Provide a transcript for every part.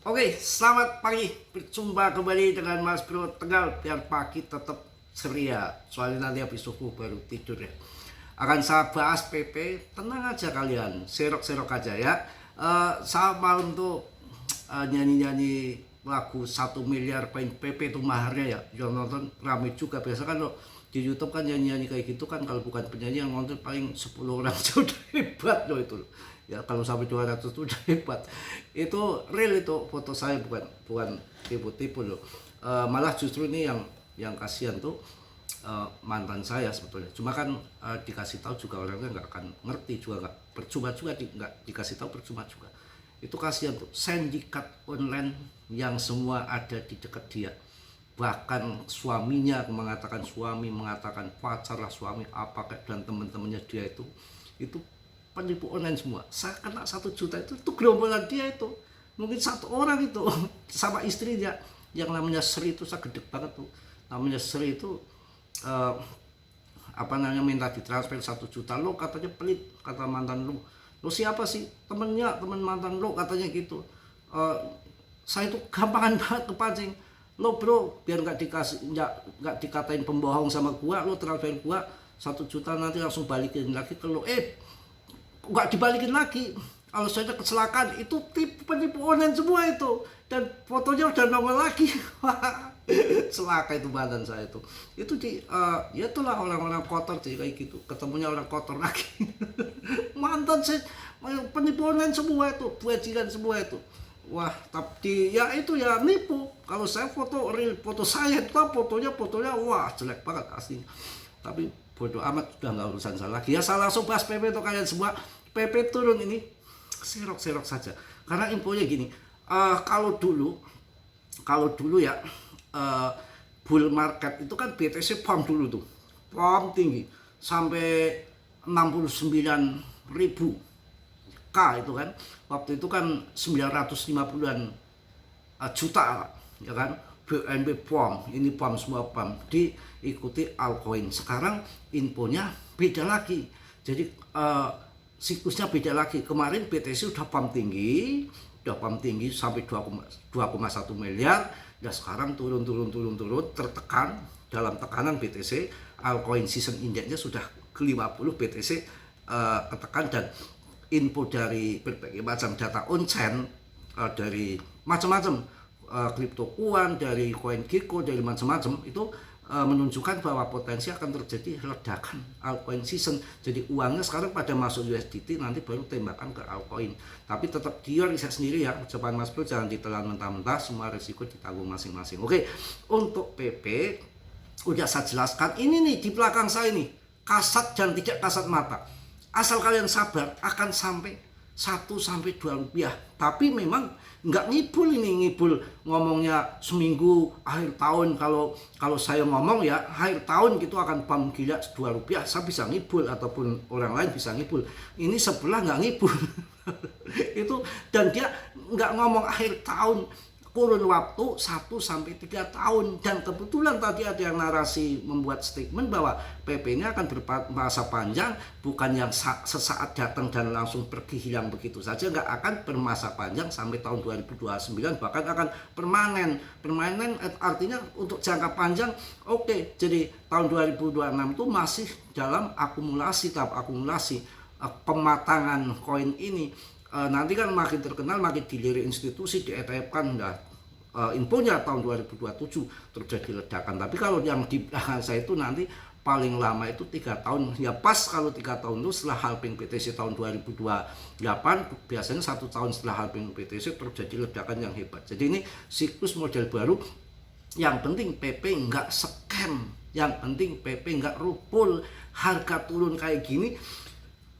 Oke, selamat pagi. Berjumpa kembali dengan Mas Bro Tegal. Biar pagi tetap ceria. Soalnya nanti habis subuh baru tidur ya. Akan saya bahas PP. Tenang aja kalian. Serok-serok aja ya. Saya malam tuh nyanyi-nyanyi lagu 1 miliar poin PP itu maharnya ya. Yang nonton rame juga. Biasa kan lo di YouTube kan nyanyi-nyanyi kayak gitu kan, kalau bukan penyanyi yang nonton paling 10 orang aja udah hebat loh itu ya. Kalau sampai 200 itu udah hebat. Itu real, itu foto saya, bukan bukan tipu-tipu loh. Malah justru ini yang kasihan tuh mantan saya sebetulnya. Cuma kan dikasih tahu juga orangnya nggak akan ngerti juga, nggak percuma juga, nggak dikasih tahu percuma juga. Itu kasihan tuh, sindikat online yang semua ada di dekat dia. Bahkan suaminya mengatakan, suami mengatakan pacar lah suami apa kayak, dan teman-temannya dia itu penipu online semua. Saya kena 1 juta itu gerombolan dia itu. Mungkin satu orang itu sama istrinya yang namanya Sri. Itu saya gede banget tuh. Namanya Sri itu eh, apa namanya, minta ditransfer 1 juta. Lo katanya pelit, kata mantan lo siapa sih? Temennya, teman mantan lo katanya gitu. Eh, saya itu gampangan banget kepancing. Lo bro, biar nggak dikatain pembohong sama gua, lo transfer gua 1 juta, nanti langsung balikin lagi ke lo. Nggak dibalikin lagi. Kalau saya kecelakaan, itu penipu online semua itu, dan fotonya udah nongol lagi. Celaka itu badan saya itu di ya itulah orang-orang kotor sih kayak gitu, ketemunya orang kotor lagi. Mantan saya penipu online semua itu, bajingan semua itu. Wah, tapi ya itu ya nipu. Kalau saya foto real, foto saya itu fotonya wah jelek banget asli. Tapi bodoh amat, sudah nggak urusan saya lagi ya. Saya langsung bahas PP itu kalian semua. PP turun ini serok-serok saja, karena infonya gini. Kalau dulu ya, bull market itu kan BTC pump dulu tuh, pump tinggi sampai 69.000 K itu kan. Waktu itu kan 950-an juta ya kan. BNB POM, ini POM, semua POM diikuti altcoin. Sekarang infonya beda lagi. Jadi siklusnya beda lagi. Kemarin BTC udah POM tinggi, sampai 2,1 miliar. Ya sekarang turun tertekan. Dalam tekanan BTC, altcoin season indexnya sudah ke 50 BTC ketekan. Dan info dari berbagai macam data on-chain, dari macam-macam crypto kuan, dari koin Gecko, dari macam-macam itu menunjukkan bahwa potensi akan terjadi ledakan altcoin season. Jadi uangnya sekarang pada masuk USDT, nanti baru tembakan ke altcoin. Tapi tetap dia riset sendiri ya, ucapan Mas Bro, jangan ditelan mentah-mentah, semua risiko ditanggung masing-masing. Oke, untuk PP udah saya jelaskan. Ini nih di belakang saya nih, kasat dan tidak kasat mata. Asal kalian sabar, akan sampai 1 sampai 2 rupiah. Tapi memang nggak ngibul ngomongnya seminggu akhir tahun. Kalau saya ngomong ya akhir tahun gitu akan pam gila 2 rupiah, saya bisa ngibul, ataupun orang lain bisa ngibul. Ini sebelah nggak ngibul. Itu, dan dia nggak ngomong akhir tahun, kurun waktu 1 sampai 3 tahun. Dan kebetulan tadi ada yang narasi membuat statement bahwa PP ini akan bermasa panjang, bukan yang sesaat datang dan langsung pergi hilang begitu saja. Nggak akan bermasa panjang sampai tahun 2029, bahkan akan permanen. Permanen artinya untuk jangka panjang. Oke, jadi tahun 2026 itu masih dalam akumulasi, tahap akumulasi pematangan koin ini. Nanti kan makin terkenal, makin dilirik institusi, di ETF kan. Infonya tahun 2027 terjadi ledakan. Tapi kalau yang di belakang saya itu nanti paling lama itu 3 tahun. Ya pas kalau 3 tahun itu setelah halving BTC tahun 2028, biasanya 1 tahun setelah halving BTC terjadi ledakan yang hebat. Jadi ini siklus model baru. Yang penting PP nggak scam, yang penting PP nggak rupul. Harga turun kayak gini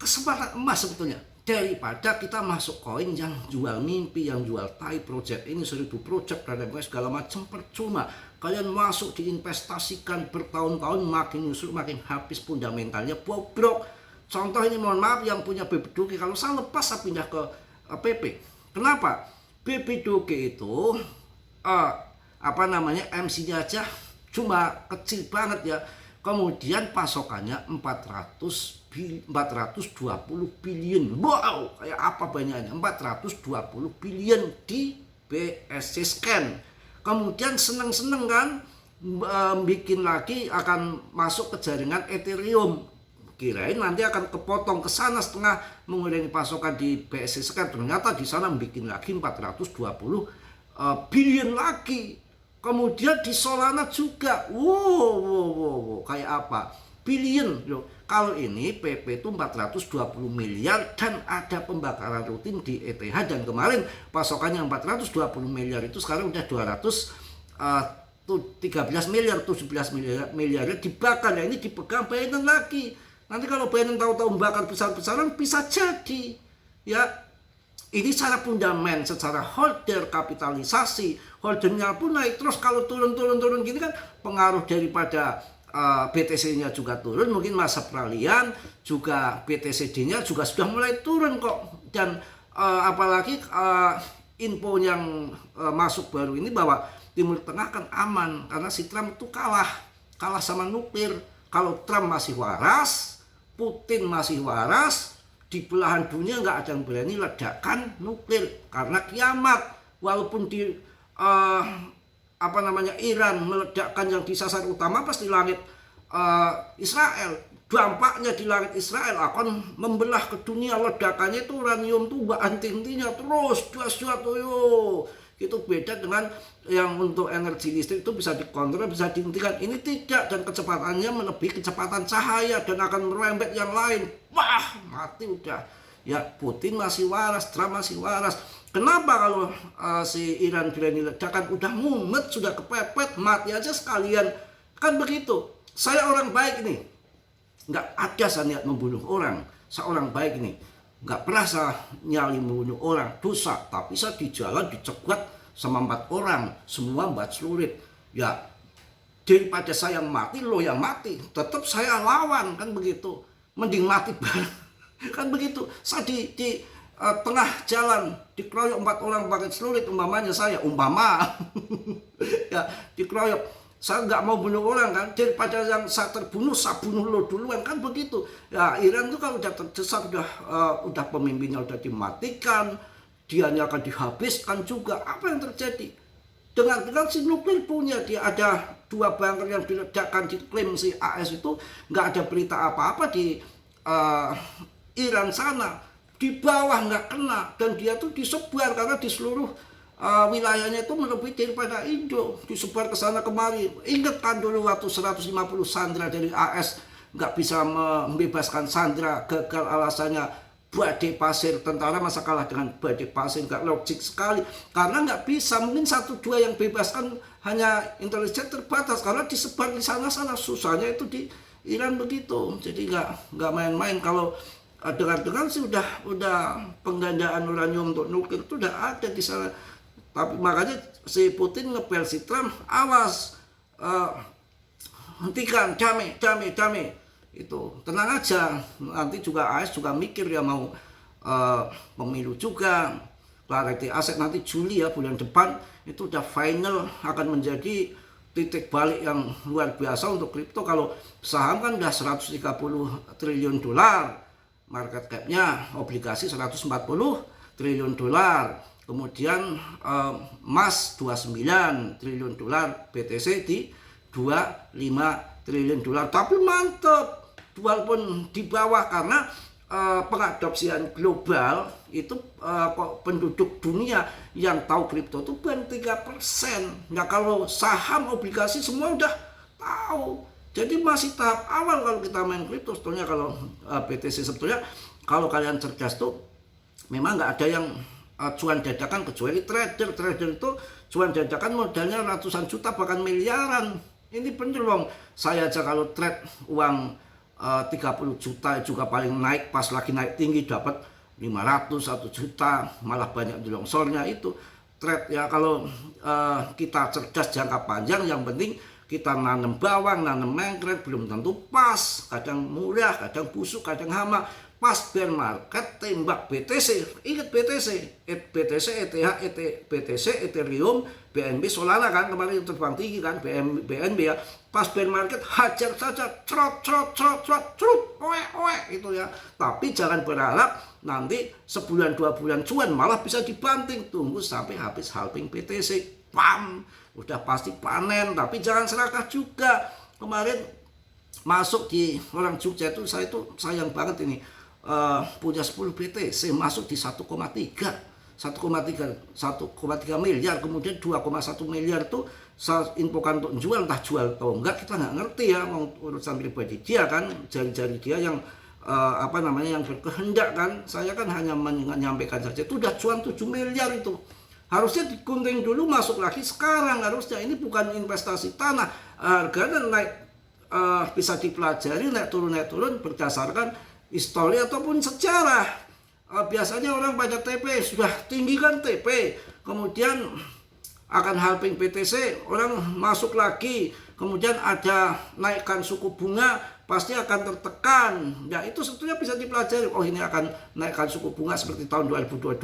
kesempatan emas sebetulnya, daripada kita masuk koin yang jual mimpi, yang jual tai project ini 1000 project dan segala macam percuma. Kalian masuk diinvestasikan bertahun-tahun, makin nyusut makin habis, fundamentalnya bobrok. Contoh ini, mohon maaf yang punya BB Doge, kalau saya lepas saya pindah ke PP. Kenapa? BB Doge itu apa namanya, MC-nya aja cuma kecil banget ya. Kemudian pasokannya 420 billion. Wow, kayak apa banyaknya? 420 billion di BSC Scan. Kemudian seneng-seneng kan bikin lagi akan masuk ke jaringan Ethereum. Kirain nanti akan kepotong ke sana setengah mengurangi pasokan di BSC Scan. Ternyata di sana bikin lagi 420 billion lagi. Kemudian di Solana juga. Wow, kayak apa? Billion loh. Kalau ini PP itu 420 miliar dan ada pembakaran rutin di ETH, dan kemarin pasokannya 420 miliar itu sekarang udah 13 miliar, 17 miliar dibakar. Ya ini dipegang Binance lagi. Nanti kalau Binance tahu-tahu membakar besar-besaran bisa jadi ya. Ini secara fundament, secara holder kapitalisasi, holdernya pun naik terus. Kalau turun gini kan pengaruh daripada BTC-nya juga turun, mungkin masa peralihan juga BTCD-nya juga sudah mulai turun kok. Dan apalagi info yang masuk baru ini bahwa Timur Tengah kan aman karena si Trump itu kalah sama nuklir. Kalau Trump masih waras, Putin masih waras, di belahan dunia nggak ada yang berani ledakan nuklir karena kiamat. Walaupun di Iran meledakkan yang disasar utama pasti langit Israel. Dampaknya di langit Israel akan membelah ke dunia. Ledakannya itu uranium tuh anti-intinya terus dahsyat yo. Itu beda dengan yang untuk energi listrik itu bisa dikontrol, bisa dihentikan. Ini tidak, dan kecepatannya melebihi kecepatan cahaya dan akan merembet yang lain. Wah, mati udah. Ya, Putin masih waras, Trump masih waras. Kenapa kalau si Iran berani ledakan? Udah mumet, sudah kepepet, mati aja sekalian. Kan begitu. Saya orang baik nih. Nggak ada saya niat membunuh orang. Saya orang baik nih. Nggak pernah saya nyali membunuh orang. Dosa. Tapi saya di jalan dicegat sama 4 orang. Semua mbak celurit. Ya, daripada saya yang mati, lo yang mati. Tetap saya lawan. Kan begitu. Mending mati bareng. Kan begitu. Saya di tengah jalan dikeroyok 4 orang pakai celurit, umpamanya saya ya dikeroyok, saya nggak mau bunuh orang kan, daripada yang saya terbunuh saya bunuh lo duluan, kan begitu ya. Iran itu kalau udah terdesak, udah pemimpinnya udah dimatikan, dianya akan dihabiskan juga. Apa yang terjadi dengan si nuklir punya dia? Ada 2 bunker yang diledakkan, diklaim si AS itu, nggak ada berita apa-apa di Iran sana. Di bawah nggak kena, dan dia tuh disebar karena di seluruh wilayahnya itu melebihi daripada Indo, disebar ke sana kemari. Ingat kan dulu waktu 150 sandera dari AS nggak bisa membebaskan sandera, gagal alasannya badai pasir. Tentara masa kalah dengan badai pasir? Nggak logik sekali, karena nggak bisa. Mungkin 1-2 yang bebaskan, hanya intelijen terbatas karena disebar di sana-sana. Susahnya itu di Iran begitu. Jadi nggak main-main. Kalau dengar-dengar sih udah penggandaan uranium untuk nuklir itu udah ada di sana. Tapi makanya si Putin ngepel si Trump, awas, hentikan, damai. Itu tenang aja, nanti juga AS juga mikir ya mau pemilu juga, Clarity Aset nanti Juli ya, bulan depan itu udah final, akan menjadi titik balik yang luar biasa untuk kripto. Kalau saham kan udah 130 triliun dolar market cap-nya, obligasi 140 triliun dolar, kemudian emas 29 triliun dolar, BTC di 25 triliun dolar. Tapi mantep, walaupun di bawah karena pengadopsian global itu penduduk dunia yang tahu kripto itu baru 3%. Nah kalau saham, obligasi semua udah tahu. Jadi masih tahap awal kalau kita main kripto. Sebetulnya kalau BTC, sebetulnya kalau kalian cerdas tuh memang nggak ada yang cuan dadakan, kecuali trader itu cuan dadakan modalnya ratusan juta bahkan miliaran. Ini bener dong. Saya aja kalau trade uang 30 juta juga paling naik, pas lagi naik tinggi dapat 500, 1 juta, malah banyak di longsornya. Itu trade ya. Kalau kita cerdas jangka panjang, yang penting kita nanam bawang, nanam mengkret, belum tentu pas. Kadang murah, kadang busuk, kadang hama. Pas bear market, tembak BTC. Ingat BTC, ETH, BTC, Ethereum, BNB, Solana kan, kemarin terbang tinggi kan, BNB ya. Pas bear market, hajar saja, cerot, oe, itu ya. Tapi jangan berharap nanti sebulan 2 bulan cuan malah bisa dibanting. Tunggu sampai habis halving BTC, pam, udah pasti panen. Tapi jangan serakah juga. Kemarin masuk di orang Jogja itu, saya itu sayang banget ini, punya 10 BTC masuk di 1,3 miliar, kemudian 2,1 miliar itu saya infokan untuk jual, entah jual atau enggak kita nggak ngerti ya, mau urusan pribadi dia kan, jari-jari dia yang yang berkehendak kan. Saya kan hanya menyampaikan saja, itu udah cuan 7 miliar itu. Harusnya digunting dulu, masuk lagi sekarang harusnya. Ini bukan investasi tanah. Harganya naik, bisa dipelajari naik turun berdasarkan histori ataupun sejarah. Biasanya orang baca TP sudah tinggi kan TP, kemudian akan halving BTC, orang masuk lagi, kemudian ada naikkan suku bunga, pasti akan tertekan. Ya itu sebetulnya bisa dipelajari. Oh ini akan naikkan suku bunga seperti tahun 2022,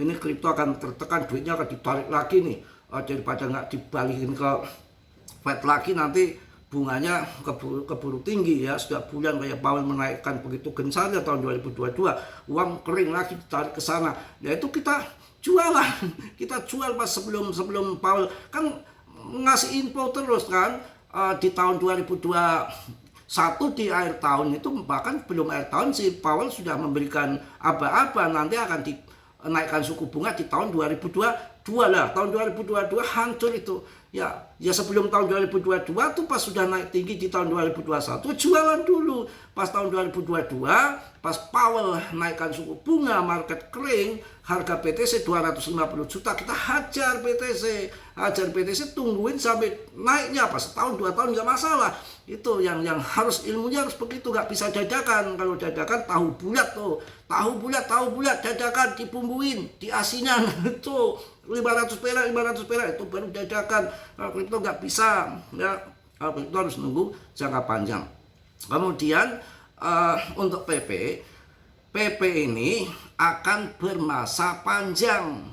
ini kripto akan tertekan, duitnya akan ditarik lagi nih, daripada nggak dibalikin ke Fed lagi, nanti bunganya keburu tinggi ya. Setiap bulan kayak Powell menaikkan begitu gencarnya tahun 2022, uang kering lagi ditarik ke sana. Ya itu kita jualan, kita jual pas sebelum Powell kan ngasih info terus kan. Di tahun 2021 di akhir tahun itu, bahkan belum akhir tahun si Powell sudah memberikan aba-aba nanti akan dinaikkan suku bunga di tahun 2022 lah. Tahun 2022 hancur itu. Ya sebelum tahun 2022 tuh pas sudah naik tinggi di tahun 2021 jualan dulu. Pas tahun 2022 pas Powell naikkan suku bunga, market kering, harga BTC 250 juta, kita hajar BTC, tungguin sampai naiknya, pas setahun 2 tahun nggak masalah. Itu yang harus, ilmunya harus begitu, nggak bisa dadakan. Kalau dadakan tahu bulat dadakan, dibumbuin, diasinan itu 500 perak itu baru dadakan. Kalau kripto nggak bisa ya, kalau kripto harus nunggu jangka panjang. Kemudian untuk PP ini akan bermasa panjang.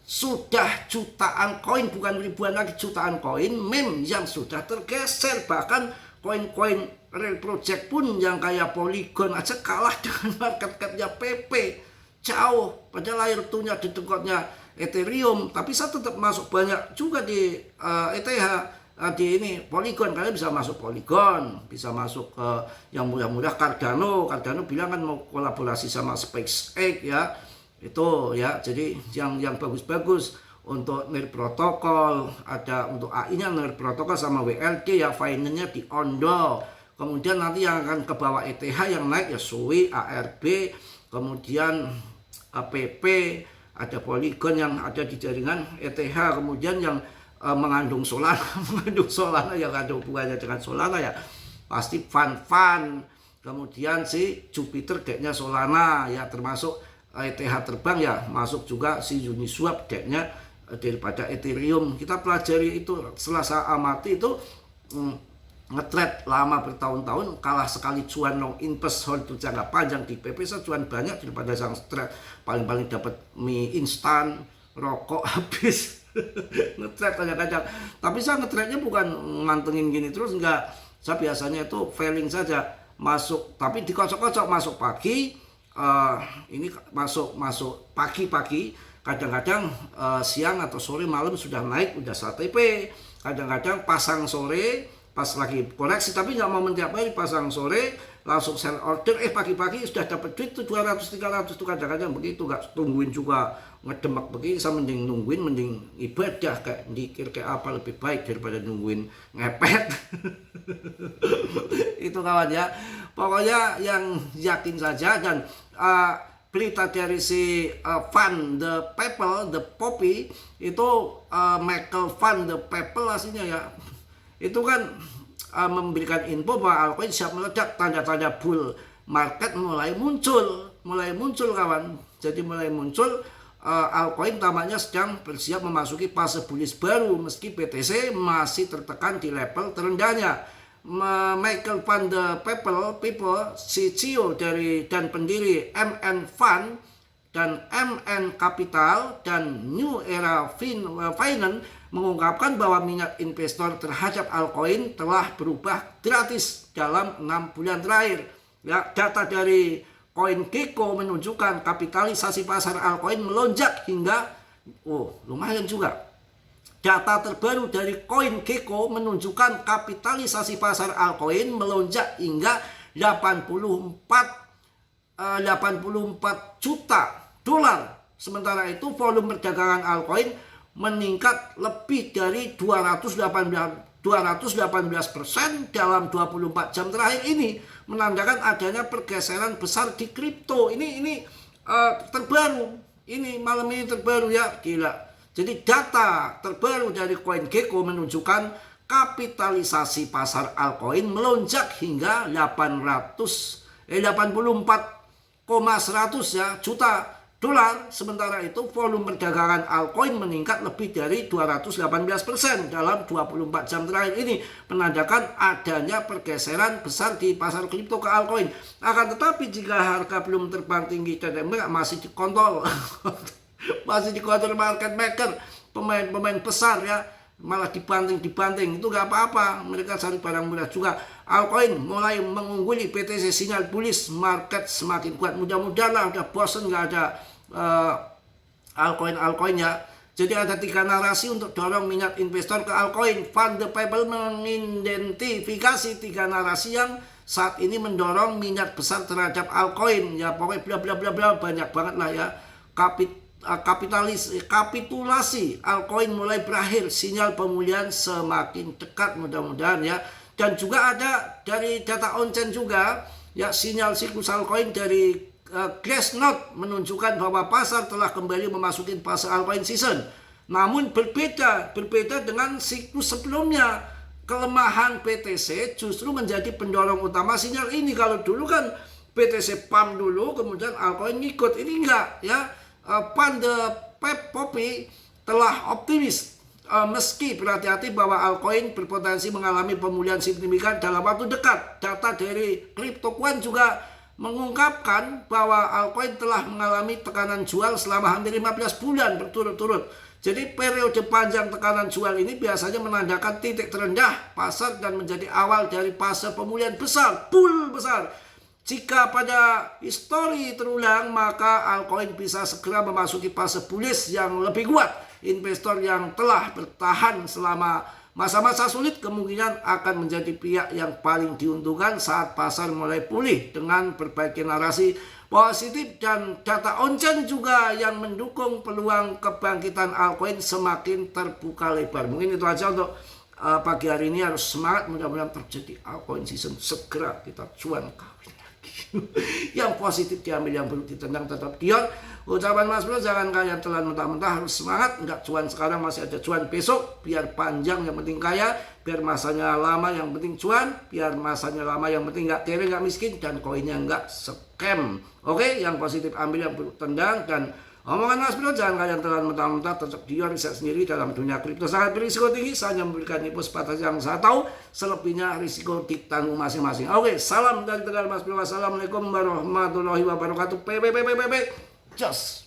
Sudah jutaan koin, bukan ribuan lagi, jutaan koin meme yang sudah tergeser. Bahkan koin-koin real project pun yang kayak Polygon aja kalah dengan market cap-nya PP. Jauh, padahal layer 2-nya di dekatnya Ethereum, tapi saya tetap masuk banyak juga di ETH, di ini Polygon. Kalian bisa masuk Polygon, bisa masuk ke yang mudah-mudah Cardano bilang kan mau kolaborasi sama SpaceX ya, itu ya. Jadi yang bagus-bagus untuk NIR protokol, ada untuk AI-nya NIR protokol sama WLD ya, finance-nya di Ondo. Kemudian nanti yang akan ke bawah ETH yang naik ya SUI, ARB, kemudian PP, ada Polygon yang ada di jaringan ETH, kemudian yang mengandung Solana yang ada hubungannya dengan Solana ya pasti Fun. Kemudian si Jupiter decknya Solana ya, termasuk ETH terbang ya, masuk juga si Uniswap decknya daripada Ethereum. Kita pelajari itu, setelah saya amati itu nge-trade lama bertahun-tahun, kalah sekali cuan long invest hold itu jangka panjang. Di PP saya cuan banyak daripada sang trade, paling dapat mie instan, rokok habis. Nge-trade kadang-kadang, tapi saya nge-trade-nya bukan mantengin gini terus, enggak. Saya biasanya itu failing saja, masuk tapi dikocok-kocok, masuk pagi, ini masuk pagi, kadang-kadang siang atau sore malam sudah naik, udah saat TP. Kadang-kadang pasang sore pas lagi koreksi, tapi nggak mau tiap hari, pasang sore langsung sell order, pagi-pagi sudah dapat duit tuh 200-300 tuh. Kadang-kadang begitu, nggak tungguin juga ngedemak begini. Saya mending ibadah, kayak dikir kayak apa lebih baik daripada nungguin ngepet. Itu kawan ya, pokoknya yang yakin saja. Dan berita dari si Van the People, the Poppy itu, Michael Van the People aslinya ya, itu kan memberikan info bahwa altcoin siap meledak, tanda-tanda bull market mulai muncul kawan. Jadi mulai muncul, altcoin tampaknya sedang bersiap memasuki fase bullish baru, meski BTC masih tertekan di level terendahnya. Michael Van the People, si CEO dari dan pendiri MN Fund dan MN Capital dan New Era Finance mengungkapkan bahwa minat investor terhadap altcoin telah berubah gratis dalam 6 bulan terakhir. Ya, data dari CoinGecko menunjukkan kapitalisasi pasar altcoin melonjak hingga lumayan juga. Data terbaru dari CoinGecko menunjukkan kapitalisasi pasar altcoin melonjak hingga 84 juta dolar. Sementara itu volume perdagangan altcoin meningkat lebih dari 218% dalam 24 jam terakhir ini, menandakan adanya pergeseran besar di kripto. Ini terbaru. Ini malam ini terbaru ya, gila. Jadi data terbaru dari CoinGecko menunjukkan kapitalisasi pasar altcoin melonjak hingga 84,100 ya juta dolar. Sementara itu volume perdagangan altcoin meningkat lebih dari 218% dalam 24 jam terakhir ini, menandakan adanya pergeseran besar di pasar kripto ke altcoin. Akan tetapi jika harga belum terbang tinggi dan masih dikontrol masih dikontrol market maker, pemain besar ya, malah dibanting itu gak apa-apa, mereka cari barang murah juga. Altcoin mulai mengungguli BTC, sinyal bullish, market semakin kuat. Mudah-mudahan lah, udah bosen gak ada altcoin ya. Jadi ada 3 narasi untuk dorong minat investor ke altcoin. Fundable mengidentifikasi 3 narasi yang saat ini mendorong minat besar terhadap altcoin ya. Pokoknya bla bla bla bla, banyak banget lah ya. Kapitulasi altcoin mulai berakhir, sinyal pemulihan semakin dekat, mudah-mudahan ya. Dan juga ada dari data on-chain juga ya, sinyal siklus altcoin dari Glassnode menunjukkan bahwa pasar telah kembali memasuki fase altcoin season. Namun berbeda dengan siklus sebelumnya. Kelemahan BTC justru menjadi pendorong utama sinyal ini. Kalau dulu kan BTC pump dulu, kemudian altcoin ngikut. Ini enggak ya. Poppy telah optimis meski berhati-hati bahwa altcoin berpotensi mengalami pemulihan signifikan dalam waktu dekat. Data dari CryptoQuant juga mengungkapkan bahwa altcoin telah mengalami tekanan jual selama hampir 15 bulan berturut-turut. Jadi periode panjang tekanan jual ini biasanya menandakan titik terendah pasar dan menjadi awal dari fase pemulihan besar, bull besar. Jika pada histori terulang, maka altcoin bisa segera memasuki fase bullish yang lebih kuat. Investor yang telah bertahan selama masa-masa sulit kemungkinan akan menjadi pihak yang paling diuntungkan saat pasar mulai pulih dengan berbagai narasi positif dan data on-chain juga yang mendukung peluang kebangkitan altcoin semakin terbuka lebar. Mungkin itu aja untuk pagi hari ini. Harus semangat, mudah-mudahan terjadi altcoin season, segera kita cuan kawin lagi. Yang positif diambil, yang buruk ditendang, tetap dion. Ucapan Mas Bro, jangan kaya telan mentah-mentah, harus semangat. Enggak cuan sekarang, masih ada cuan besok. Biar panjang, yang penting kaya. Biar masanya lama, yang penting cuan. Biar masanya lama, yang penting enggak kere, enggak miskin. Dan koinnya enggak scam. Oke, yang positif ambil, yang buruk tendang. Dan omongan Mas Bro, jangan kaya telan mentah-mentah, tetap dion. Riset sendiri dalam dunia kripto sangat berisiko tinggi. Saya hanya memberikan info sebatas yang saya tahu. Selebihnya risiko ditanggung masing-masing. Oke, salam dari Tegal Mas Bro. Wassalamualaikum warahmatullahi wabarakatuh. Just